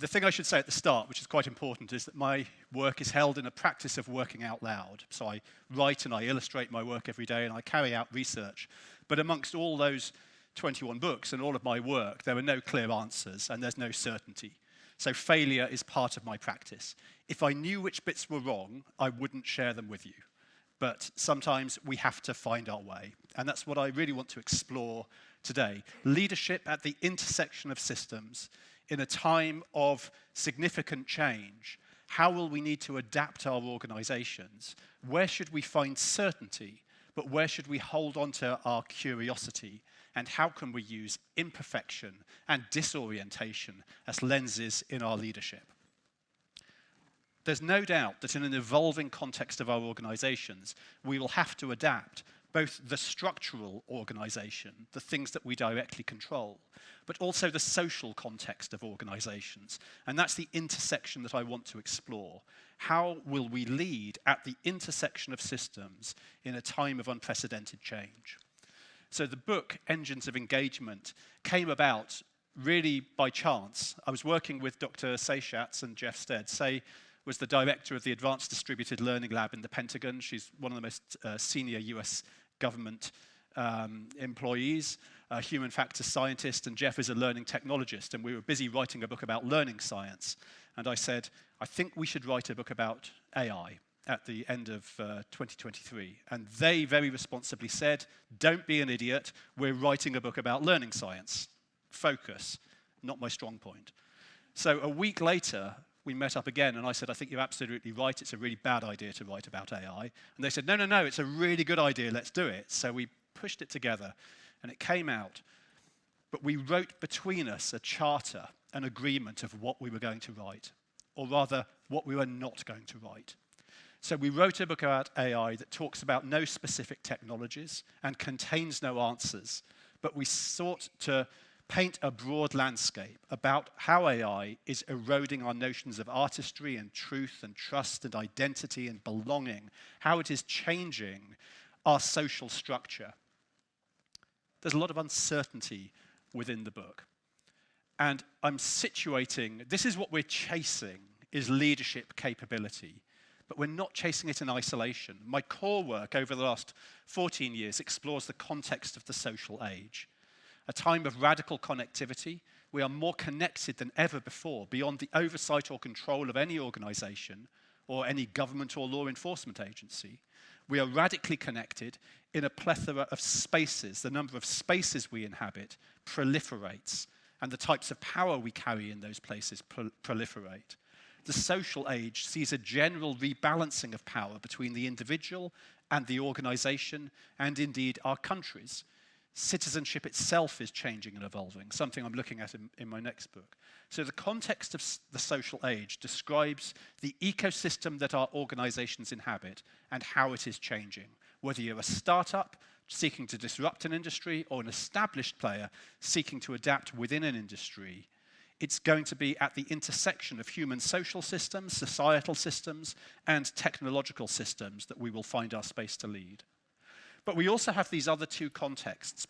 The thing I should say at the start, which is quite important, is that my work is held in a practice of working out loud. So I write and I illustrate my work every day and I carry out research. But amongst all those 21 books and all of my work, there are no clear answers and there's no certainty. So failure is part of my practice. If I knew which bits were wrong, I wouldn't share them with you. But sometimes we have to find our way. And that's what I really want to explore today. Leadership at the intersection of systems in a time of significant change. How will we need to adapt our organizations? Where should we find certainty? But where should we hold on to our curiosity? And how can we use imperfection and disorientation as lenses in our leadership? There's no doubt that in an evolving context of our organizations, we will have to adapt both the structural organization, the things that we directly control, but also the social context of organizations. And that's the intersection that I want to explore. How will we lead at the intersection of systems in a time of unprecedented change? So the book, Engines of Engagement, came about really by chance. I was working with Dr. Say Schatz and Jeff Stodd. Say was the director of the Advanced Distributed Learning Lab in the Pentagon. She's one of the most senior US government employees, a human factors scientist, and Jeff is a learning technologist, and we were busy writing a book about learning science. And I said, I think we should write a book about AI at the end of 2023. And they very responsibly said, don't be an idiot, we're writing a book about learning science. Focus, not my strong point. So a week later, we met up again, and I said, I think you're absolutely right, it's a really bad idea to write about AI. And they said, no, it's a really good idea, let's do it. So we pushed it together, and it came out. But we wrote between us a charter, an agreement of what we were going to write, or rather, what we were not going to write. So we wrote a book about AI that talks about no specific technologies and contains no answers, but we sought to paint a broad landscape about how AI is eroding our notions of artistry and truth and trust and identity and belonging, how it is changing our social structure. There's a lot of uncertainty within the book. And I'm situating, this is what we're chasing, is leadership capability. But we're not chasing it in isolation. My core work over the last 14 years explores the context of the social age. A time of radical connectivity. We are more connected than ever before, beyond the oversight or control of any organization or any government or law enforcement agency. We are radically connected in a plethora of spaces. The number of spaces we inhabit proliferates, and the types of power we carry in those places proliferate. The social age sees a general rebalancing of power between the individual and the organization, and indeed our countries. Citizenship itself is changing and evolving, something I'm looking at in my next book. So the context of the social age describes the ecosystem that our organizations inhabit and how it is changing. Whether you're a startup seeking to disrupt an industry or an established player seeking to adapt within an industry, it's going to be at the intersection of human social systems, societal systems, and technological systems that we will find our space to lead. But we also have these other two contexts.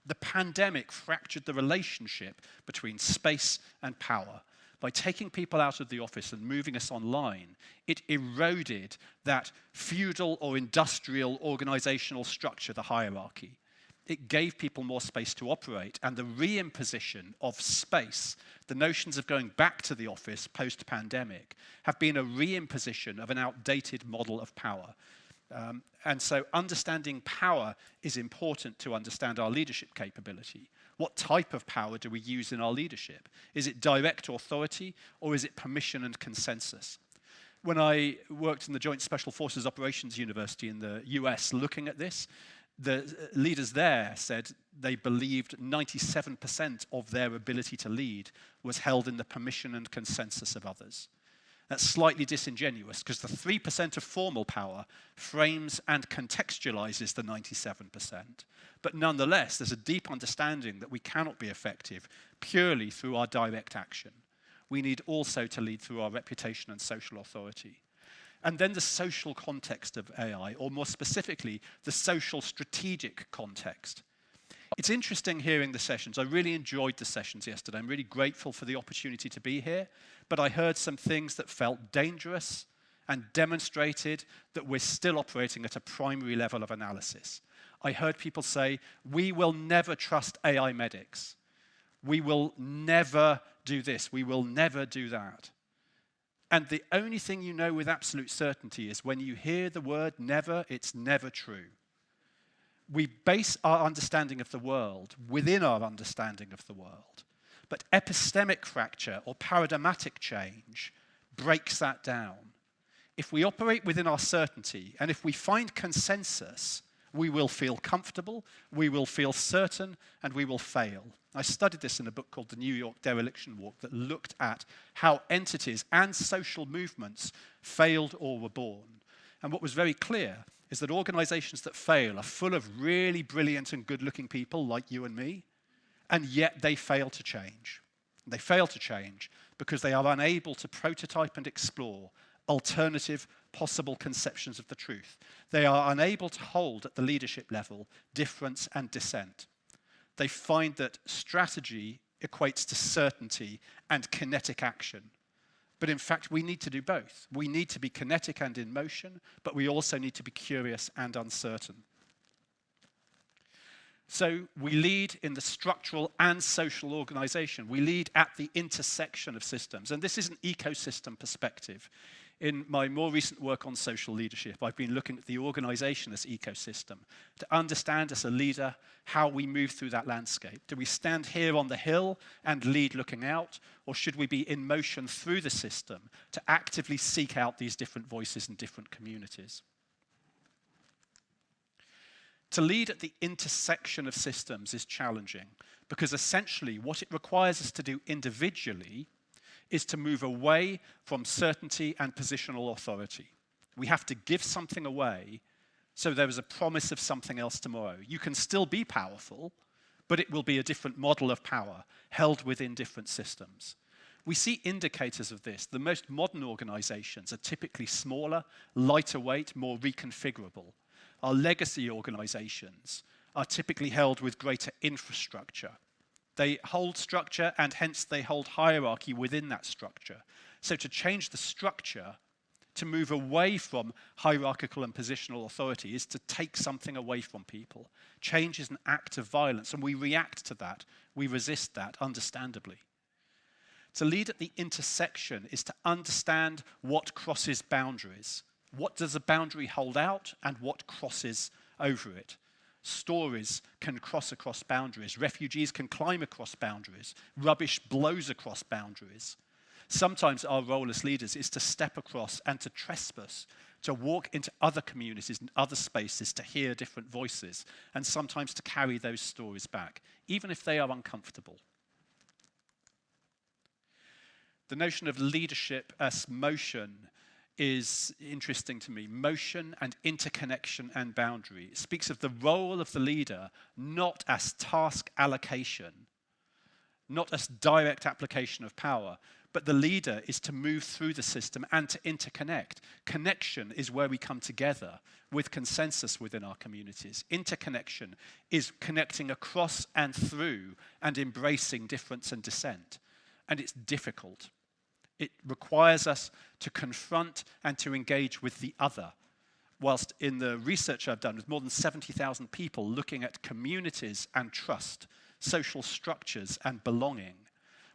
The pandemic fractured the relationship between space and power. By taking people out of the office and moving us online, it eroded that feudal or industrial organizational structure, the hierarchy. It gave people more space to operate, and the reimposition of space, the notions of going back to the office post-pandemic, have been a reimposition of an outdated model of power. And so understanding power is important to understand our leadership capability. What type of power do we use in our leadership? Is it direct authority, or is it permission and consensus? When I worked in the Joint Special Forces Operations University in the US looking at this, the leaders there said they believed 97% of their ability to lead was held in the permission and consensus of others. That's slightly disingenuous, because the 3% of formal power frames and contextualizes the 97%. But nonetheless, there's a deep understanding that we cannot be effective purely through our direct action. We need also to lead through our reputation and social authority. And then the social context of AI, or more specifically, the social strategic context. It's interesting hearing the sessions. I really enjoyed the sessions yesterday. I'm really grateful for the opportunity to be here. But I heard some things that felt dangerous and demonstrated that we're still operating at a primary level of analysis. I heard people say, we will never trust AI medics. We will never do this. We will never do that. And the only thing you know with absolute certainty is when you hear the word never, it's never true. We base our understanding of the world within our understanding of the world. But epistemic fracture or paradigmatic change breaks that down. If we operate within our certainty, and if we find consensus, we will feel comfortable, we will feel certain, and we will fail. I studied this in a book called The New York Dereliction Walk that looked at how entities and social movements failed or were born. And what was very clear is that organizations that fail are full of really brilliant and good-looking people like you and me, and yet they fail to change. They fail to change because they are unable to prototype and explore alternative possible conceptions of the truth. They are unable to hold at the leadership level difference and dissent. They find that strategy equates to certainty and kinetic action. But in fact, we need to do both. We need to be kinetic and in motion, but we also need to be curious and uncertain. So we lead in the structural and social organization. We lead at the intersection of systems. And this is an ecosystem perspective. In my more recent work on social leadership, I've been looking at the organization as ecosystem to understand as a leader how we move through that landscape. Do we stand here on the hill and lead looking out, or should we be in motion through the system to actively seek out these different voices and different communities? To lead at the intersection of systems is challenging because essentially what it requires us to do individually is to move away from certainty and positional authority. We have to give something away so there is a promise of something else tomorrow. You can still be powerful, but it will be a different model of power held within different systems. We see indicators of this. The most modern organizations are typically smaller, lighter weight, more reconfigurable. Our legacy organizations are typically held with greater infrastructure. They hold structure, and hence they hold hierarchy within that structure. So to change the structure, to move away from hierarchical and positional authority, is to take something away from people. Change is an act of violence, and we react to that. We resist that, understandably. To lead at the intersection is to understand what crosses boundaries. What does a boundary hold out, and what crosses over it? Stories can cross across boundaries. Refugees can climb across boundaries. Rubbish blows across boundaries. Sometimes our role as leaders is to step across and to trespass, to walk into other communities and other spaces to hear different voices, and sometimes to carry those stories back, even if they are uncomfortable. The notion of leadership as motion is interesting to me. Motion and interconnection and boundary. It speaks of the role of the leader not as task allocation, not as direct application of power, but the leader is to move through the system and to interconnect. Connection is where we come together with consensus within our communities. Interconnection is connecting across and through and embracing difference and dissent. And it's difficult. It requires us to confront and to engage with the other. Whilst in the research I've done with more than 70,000 people looking at communities and trust, social structures and belonging,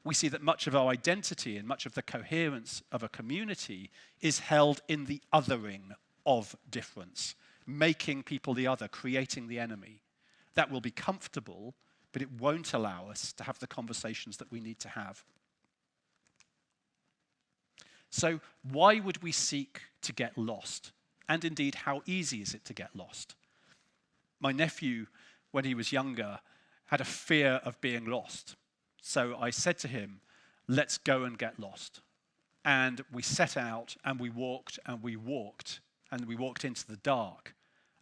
we see that much of our identity and much of the coherence of a community is held in the othering of difference, making people the other, creating the enemy. That will be comfortable, but it won't allow us to have the conversations that we need to have. So why would we seek to get lost? And indeed, how easy is it to get lost? My nephew, when he was younger, had a fear of being lost. So I said to him, let's go and get lost. And we set out and we walked and we walked and we walked into the dark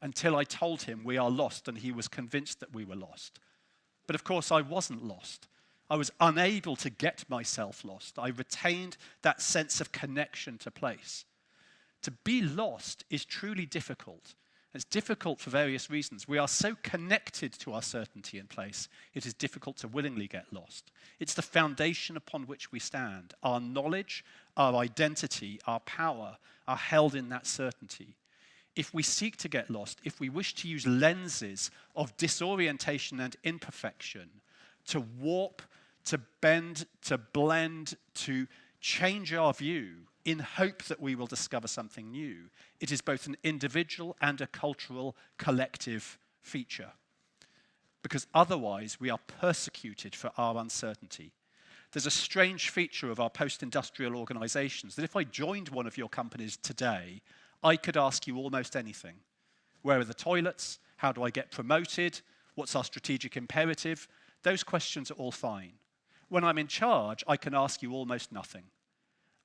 until I told him we are lost, and he was convinced that we were lost. But of course I wasn't lost. I was unable to get myself lost. I retained that sense of connection to place. To be lost is truly difficult. It's difficult for various reasons. We are so connected to our certainty in place, it is difficult to willingly get lost. It's the foundation upon which we stand. Our knowledge, our identity, our power are held in that certainty. If we seek to get lost, if we wish to use lenses of disorientation and imperfection to warp, to bend, to blend, to change our view in hope that we will discover something new, it is both an individual and a cultural collective feature. Because otherwise we are persecuted for our uncertainty. There's a strange feature of our post-industrial organizations that if I joined one of your companies today, I could ask you almost anything. Where are the toilets? How do I get promoted? What's our strategic imperative? Those questions are all fine. When I'm in charge, I can ask you almost nothing.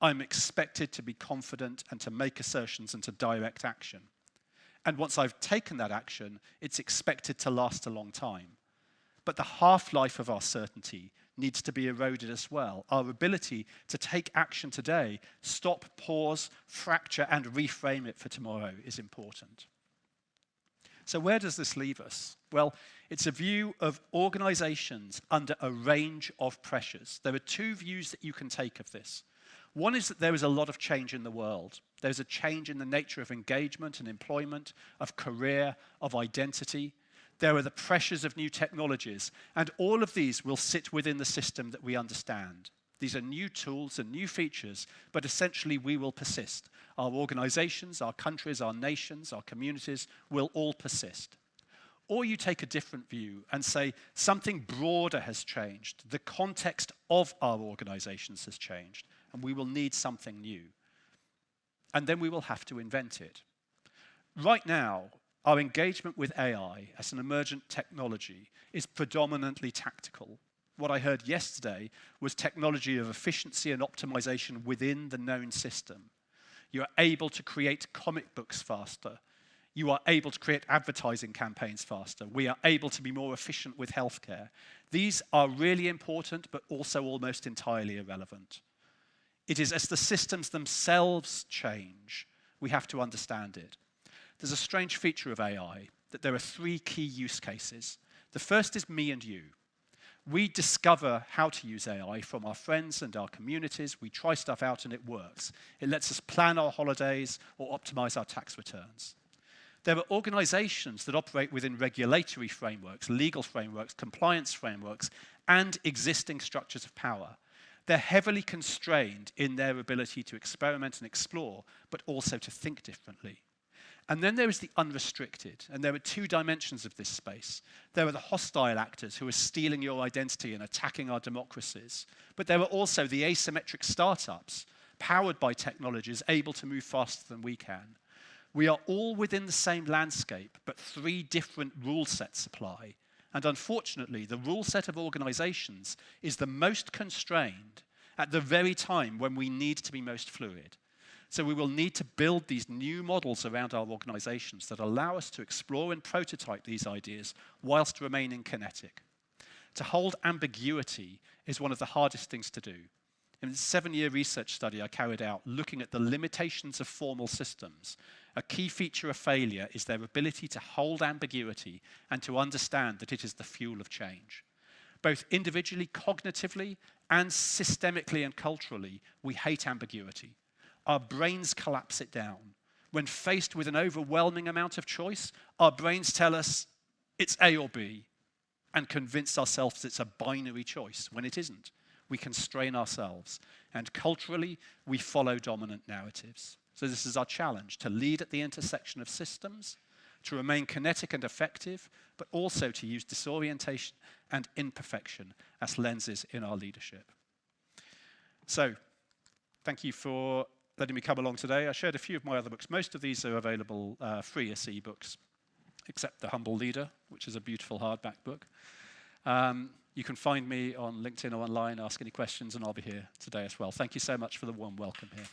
I'm expected to be confident and to make assertions and to direct action. And once I've taken that action, it's expected to last a long time. But the half-life of our certainty needs to be eroded as well. Our ability to take action today, stop, pause, fracture, and reframe it for tomorrow is important. So where does this leave us? Well, it's a view of organizations under a range of pressures. There are two views that you can take of this. One is that there is a lot of change in the world. There's a change in the nature of engagement and employment, of career, of identity. There are the pressures of new technologies, and all of these will sit within the system that we understand. These are new tools and new features, but essentially we will persist. Our organizations, our countries, our nations, our communities will all persist. Or you take a different view and say something broader has changed. The context of our organizations has changed, and we will need something new. And then we will have to invent it. Right now, our engagement with AI as an emergent technology is predominantly tactical. What I heard yesterday was technology of efficiency and optimization within the known system. You are able to create comic books faster. You are able to create advertising campaigns faster. We are able to be more efficient with healthcare. These are really important, but also almost entirely irrelevant. It is as the systems themselves change, we have to understand it. There's a strange feature of AI, that there are three key use cases. The first is me and you. We discover how to use AI from our friends and our communities. We try stuff out and it works. It lets us plan our holidays or optimize our tax returns. There are organizations that operate within regulatory frameworks, legal frameworks, compliance frameworks, and existing structures of power. They're heavily constrained in their ability to experiment and explore, but also to think differently. And then there is the unrestricted, and there are two dimensions of this space. There are the hostile actors who are stealing your identity and attacking our democracies. But there are also the asymmetric startups, powered by technologies able to move faster than we can. We are all within the same landscape, but three different rule sets apply. And unfortunately, the rule set of organizations is the most constrained at the very time when we need to be most fluid. So we will need to build these new models around our organizations that allow us to explore and prototype these ideas whilst remaining kinetic. To hold ambiguity is one of the hardest things to do. In a 7-year research study I carried out looking at the limitations of formal systems, a key feature of failure is their ability to hold ambiguity and to understand that it is the fuel of change. Both individually, cognitively, and systemically and culturally, we hate ambiguity. Our brains collapse it down. When faced with an overwhelming amount of choice, our brains tell us it's A or B and convince ourselves it's a binary choice when it isn't. We constrain ourselves. And culturally, we follow dominant narratives. So this is our challenge, to lead at the intersection of systems, to remain kinetic and effective, but also to use disorientation and imperfection as lenses in our leadership. So, thank you for letting me come along today. I shared a few of my other books. Most of these are available free as e-books, except The Humble Leader, which is a beautiful hardback book. You can find me on LinkedIn or online, ask any questions, and I'll be here today as well. Thank you so much for the warm welcome here.